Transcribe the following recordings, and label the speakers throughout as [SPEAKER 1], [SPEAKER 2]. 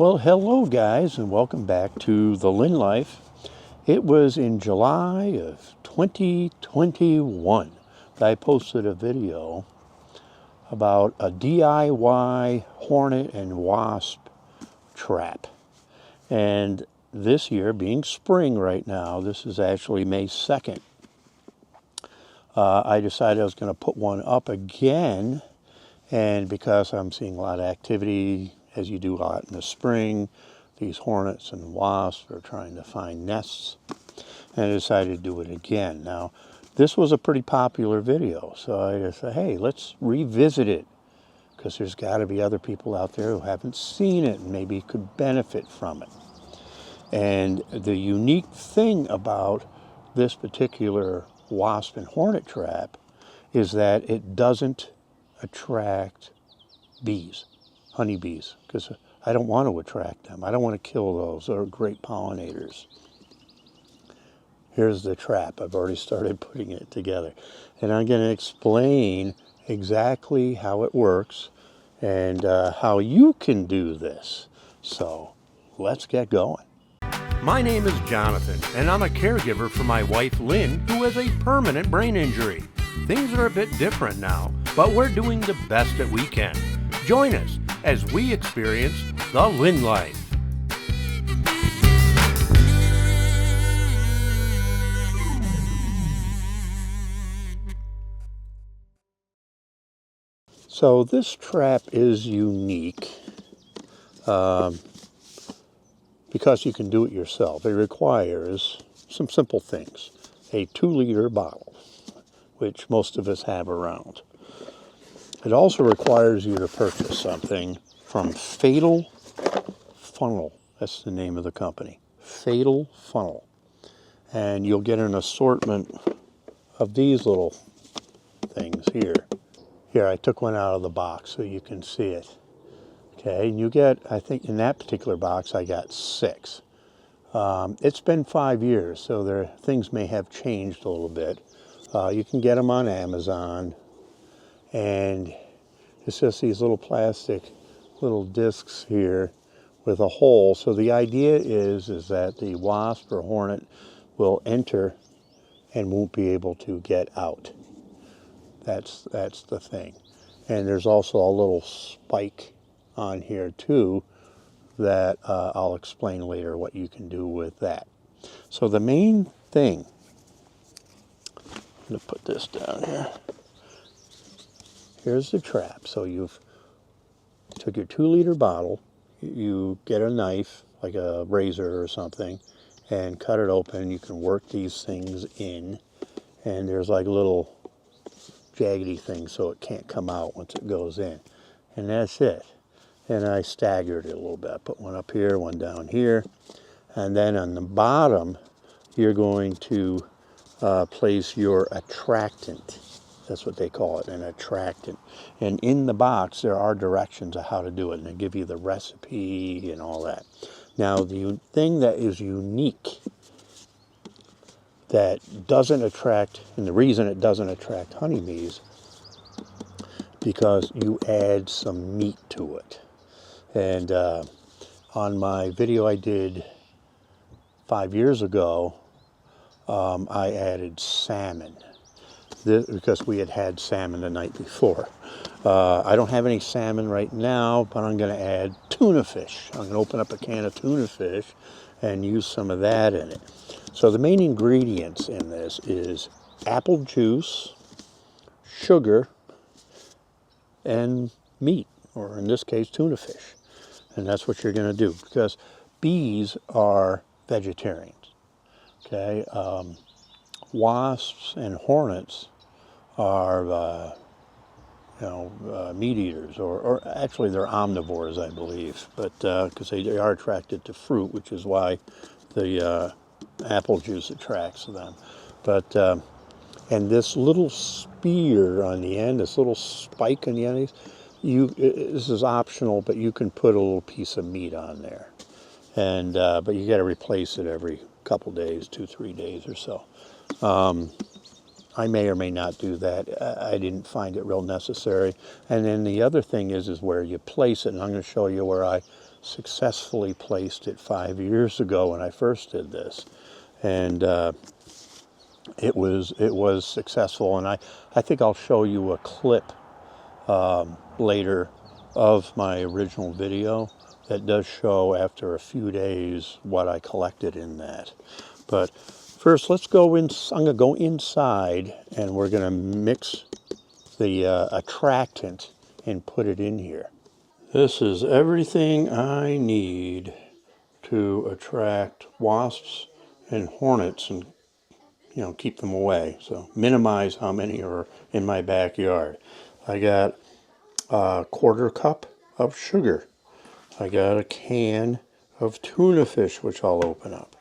[SPEAKER 1] Well, hello guys, and welcome back to the Lynn Life. It was in July of 2021 that I posted a video about a DIY Hornet and Wasp trap. And this year, being spring right now, this is actually May 2nd, I decided I was going to put one up again. And because I'm seeing a lot of activity, as you do a lot in the spring, these hornets and wasps are trying to find nests, and I decided to do it again. Now, this was a pretty popular video, so I just said, hey, let's revisit it, because there's got to be other people out there who haven't seen it and maybe could benefit from it. And the unique thing about this particular wasp and hornet trap is that it doesn't attract bees, honeybees, because I don't want to attract them. I don't want to kill those. They're great pollinators. Here's the trap. I've already started putting it together. And I'm going to explain exactly how it works and how you can do this. So let's get going. My name is Jonathan, and I'm a caregiver for my wife Lynn, who has a permanent brain injury. Things are a bit different now, but we're doing the best that we can. Join us as we experience the Lynn Life. So this trap is unique because you can do it yourself. It requires some simple things. A 2-liter bottle, which most of us have around. It also requires you to purchase something from Fatal Funnel. That's the name of the company. Fatal Funnel. And you'll get an assortment of these little things here. Here, I took one out of the box so you can see it. Okay, and you get, I think in that particular box, I got 6. It's been 5 years, so things may have changed a little bit. You can get them on Amazon, and it's just these little plastic little discs here with a hole. So the idea is that the wasp or hornet will enter and won't be able to get out. That's the thing. And there's also a little spike on here too that I'll explain later what you can do with that. So the main thing, I'm going to put this down here. Here's the trap. So you've took your 2-liter bottle, you get a knife, like a razor or something, and cut it open. You can work these things in, and there's like little jaggedy things so it can't come out once it goes in. And that's it. And I staggered it a little bit. I put one up here, one down here, and then on the bottom, you're going to place your attractant. That's what they call it, an attractant. And in the box, there are directions of how to do it, and they give you the recipe and all that. Now, the thing that is unique that doesn't attract, and the reason it doesn't attract honeybees, because you add some meat to it. And on my video I did 5 years ago, I added salmon. Because we had salmon the night before. I don't have any salmon right now, but I'm going to add tuna fish. I'm going to open up a can of tuna fish and use some of that in it. So the main ingredients in this is apple juice, sugar, and meat, or in this case, tuna fish. And that's what you're going to do, because bees are vegetarians. Okay. Wasps and hornets are, meat eaters, or actually they're omnivores, I believe, but because they are attracted to fruit, which is why the apple juice attracts them. But and this little spear on the end, this little spike on the end, this is optional, but you can put a little piece of meat on there, and but you got to replace it every couple days, 2-3 days or so. I may or may not do that. I didn't find it real necessary. And then the other thing is where you place it. And I'm going to show you where I successfully placed it 5 years ago when I first did this, and it was successful. And I think I'll show you a clip later of my original video that does show after a few days what I collected in that. But first, let's go in. I'm going to go inside, and we're going to mix the attractant and put it in here. This is everything I need to attract wasps and hornets and keep them away. So minimize how many are in my backyard. I got a quarter cup of sugar. I got a can of tuna fish, which I'll open up.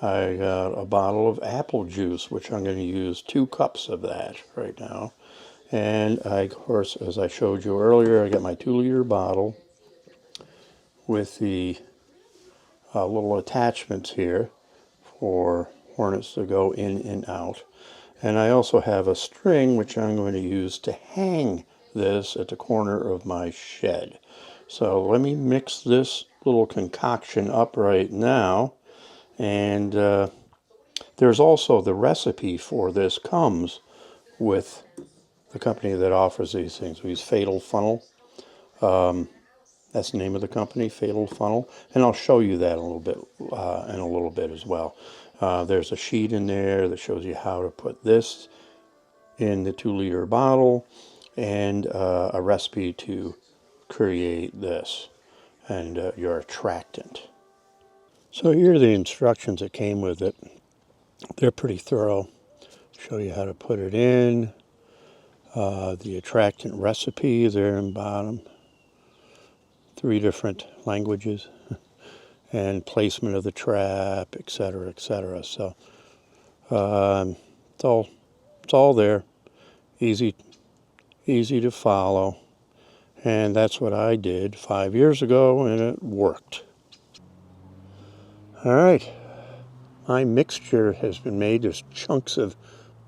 [SPEAKER 1] I got a bottle of apple juice, which I'm going to use 2 cups of that right now. And of course, as I showed you earlier, I got my 2-liter bottle with the little attachments here for hornets to go in and out. And I also have a string which I'm going to use to hang this at the corner of my shed. So let me mix this little concoction up right now. And there's also the recipe for this comes with the company that offers these things. We use Fatal Funnel. That's the name of the company, Fatal Funnel, and I'll show you that in a little bit as well. There's a sheet in there that shows you how to put this in the 2-liter bottle, and a recipe to create this and your attractant. So here are the instructions that came with it. They're pretty thorough. Show you how to put it in, the attractant recipe there in the bottom. 3 different languages, and placement of the trap, etc., etc. So it's all there, easy to follow, and that's what I did 5 years ago, and it worked. All right, my mixture has been made. There's chunks of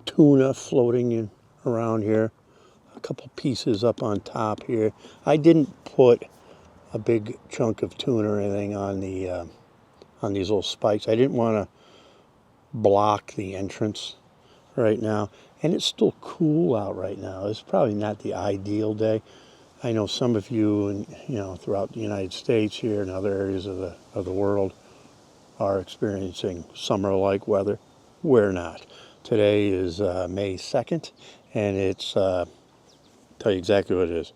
[SPEAKER 1] tuna floating in around here, a couple pieces up on top here. I didn't put a big chunk of tuna or anything on these little spikes. I didn't want to block the entrance right now, and it's still cool out right now. It's probably not the ideal day. I know some of you, and throughout the United States here and other areas of the world are experiencing summer-like weather. We're not. Today is May 2nd, and it's tell you exactly what it is.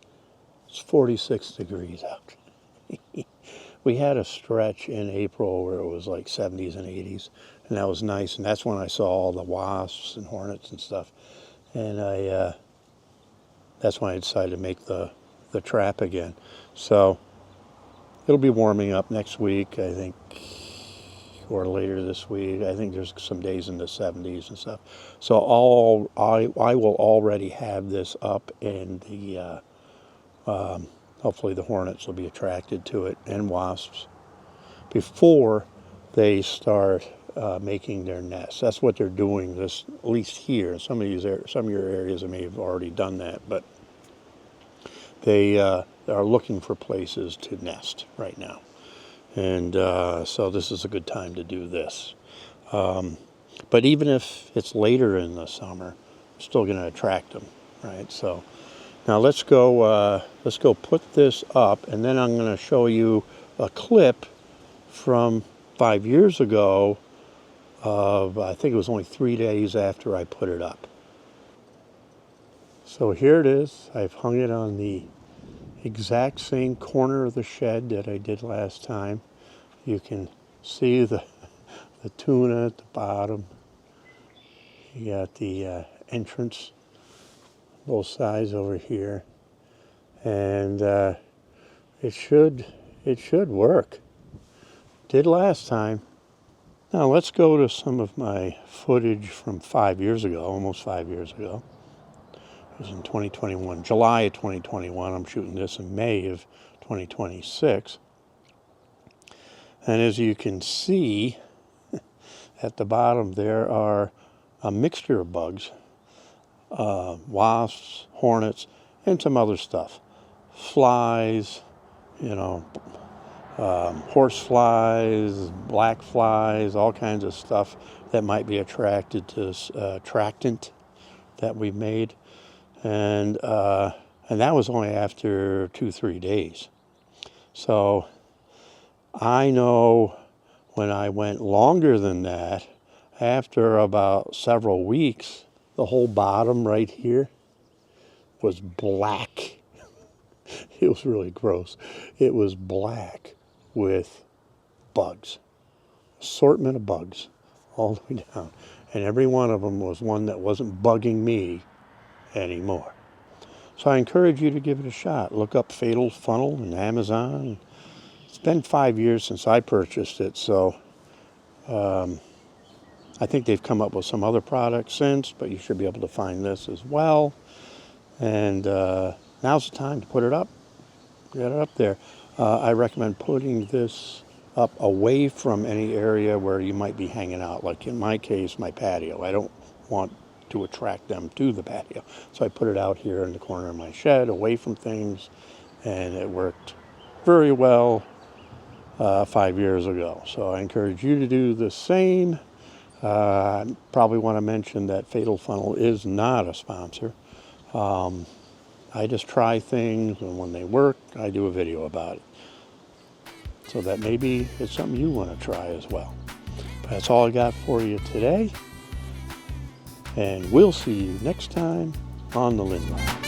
[SPEAKER 1] It's 46 degrees out. We had a stretch in April where it was like 70s and 80s, and that was nice. And that's when I saw all the wasps and hornets and stuff. And that's when I decided to make the trap again. So it'll be warming up next week, I think, or later this week. I think there's some days in the 70s and stuff. So I will already have this up, and the hopefully the hornets will be attracted to it, and wasps, before they start making their nests. That's what they're doing, at least here. Some of your areas may have already done that, but they are looking for places to nest right now. And so this is a good time to do this. But even if it's later in the summer, I'm still going to attract them, right? So now let's go put this up, and then I'm going to show you a clip from 5 years ago of, I think it was only 3 days after I put it up. So here it is. I've hung it on the exact same corner of the shed that I did last time. You can see the tuna at the bottom. You got the entrance, both sides over here, and it should work. Did last time. Now let's go to some of my footage from 5 years ago, almost 5 years ago. It was in 2021, July of 2021. I'm shooting this in May of 2026. And as you can see, at the bottom there are a mixture of bugs, wasps, hornets, and some other stuff. Flies, horse flies, black flies, all kinds of stuff that might be attracted to this attractant that we made. And that was only after 2-3 days. So I know when I went longer than that, after about several weeks, the whole bottom right here was black. It was really gross. It was black with bugs, assortment of bugs all the way down. And every one of them was one that wasn't bugging me anymore. So I encourage you to give it a shot. Look up Fatal Funnel on Amazon. It's been 5 years since I purchased it, so I think they've come up with some other products since, but you should be able to find this as well. And now's the time to put it up. Get it up there. I recommend putting this up away from any area where you might be hanging out. Like in my case, my patio. I don't want to attract them to the patio. So I put it out here in the corner of my shed, away from things, and it worked very well 5 years ago. So I encourage you to do the same. I probably want to mention that Fatal Funnel is not a sponsor. I just try things, and when they work, I do a video about it. So that maybe it's something you want to try as well. But that's all I got for you today. And we'll see you next time on the Lindline.